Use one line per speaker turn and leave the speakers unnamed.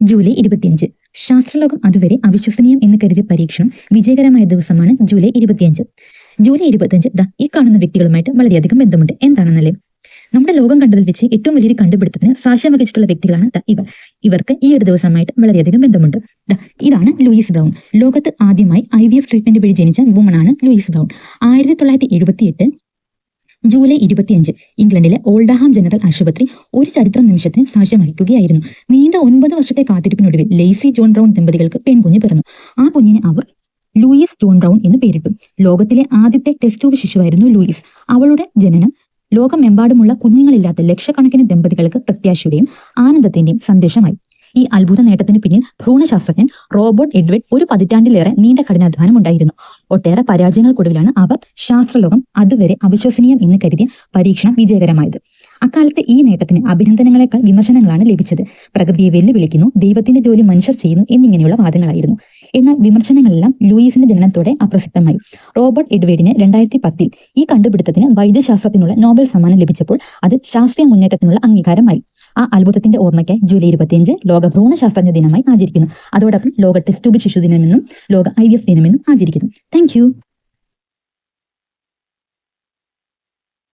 July 25. ശാസ്ത്രലോകം അതുവരെ അവിശ്വസനീയം എന്ന് കരുതിയ പരീക്ഷണം വിജയകരമായ ദിവസമാണ് ജൂലൈ 25. ജൂലൈ 25 ഈ കാണുന്ന വ്യക്തികളുമായിട്ട് വളരെയധികം ബന്ധമുണ്ട്. എന്താണെന്നല്ലേ? നമ്മുടെ ലോകം കണ്ടതിൽ വെച്ച് ഏറ്റവും വലിയൊരു കണ്ടുപിടുത്തത്തിന് സാക്ഷ്യം വഹിച്ചിട്ടുള്ള വ്യക്തികളാണ് ഇവർക്ക് ഈ ഒരു ദിവസമായിട്ട് വളരെയധികം ബന്ധമുണ്ട്. ഇതാണ് ലൂയിസ് ബ്രൗൺ. ലോകത്ത് ആദ്യമായി IVF ട്രീറ്റ്മെന്റ് വഴി ജനിച്ച വുമണാണ് ലൂയിസ് ബ്രൗൺ. 1978 ജൂലൈ 25 ഇംഗ്ലണ്ടിലെ ഓൾഡഹാം ജനറൽ ആശുപത്രി ഒരു ചരിത്ര നിമിഷത്തിന് സാക്ഷ്യം വഹിക്കുകയായിരുന്നു. നീണ്ട 9 വർഷത്തെ കാത്തിരിപ്പിനൊടുവിൽ ലെയ്സി ജോൺ ബ്രൗൺ ദമ്പതികൾക്ക് പെൺകുഞ്ഞ് പിറന്നു. ആ കുഞ്ഞിനെ അവർ ലൂയിസ് ജോൺ ബ്രൗൺ എന്ന് പേരിട്ടു. ലോകത്തിലെ ആദ്യത്തെ ടെസ്റ്റ് ട്യൂബ് ശിശുവായിരുന്നു ലൂയിസ്. അവളുടെ ജനനം ലോകമെമ്പാടുമുള്ള കുഞ്ഞുങ്ങളില്ലാത്ത ലക്ഷക്കണക്കിന് ദമ്പതികൾക്ക് പ്രത്യാശയുടെയും ആനന്ദത്തിന്റെയും സന്ദേശമായി. ഈ അത്ഭുത നേട്ടത്തിന് പിന്നിൽ ഭ്രൂണശാസ്ത്രജ്ഞൻ റോബർട്ട് എഡ്വേർഡ് ഒരു പതിറ്റാണ്ടിലേറെ നീണ്ട കഠിനാധ്വാനം ഉണ്ടായിരുന്നു. ഒട്ടേറെ പരാജയങ്ങൾക്കൊടുവിലാണ് അവർ ശാസ്ത്രലോകം അതുവരെ അവിശ്വസനീയം എന്ന് കരുതിയ പരീക്ഷണം വിജയകരമായത്. അക്കാലത്തെ ഈ നേട്ടത്തിന് അഭിനന്ദനങ്ങളെക്കാൾ വിമർശനങ്ങളാണ് ലഭിച്ചത്. പ്രകൃതിയെ വെല്ലുവിളിക്കുന്നു, ദൈവത്തിന്റെ ജോലി മനുഷ്യർ ചെയ്യുന്നു എന്നിങ്ങനെയുള്ള വാദങ്ങളായിരുന്നു. എന്നാൽ വിമർശനങ്ങളെല്ലാം ലൂയിസിന്റെ ജനനത്തോടെ അപ്രസക്തമായി. റോബർട്ട് എഡ്വേർഡിന് 2010 ഈ കണ്ടുപിടുത്തത്തിന് വൈദ്യശാസ്ത്രത്തിനുള്ള നോബൽ സമ്മാനം ലഭിച്ചപ്പോൾ അത് ശാസ്ത്രീയ മുന്നേറ്റത്തിനുള്ള അംഗീകാരമായി. ആ അത്ഭുതത്തിന്റെ ഓർമ്മയ്ക്കായി ജൂലൈ 25 ലോക ഭ്രൂണശാസ്ത്രജ്ഞ ദിനമായി ആചരിക്കുന്നു. അതോടൊപ്പം ലോക ടെസ്റ്റ് ട്യൂബ് ശിശു ദിനമെന്നും ലോക IVF ദിനമെന്നും ആചരിക്കുന്നു. താങ്ക്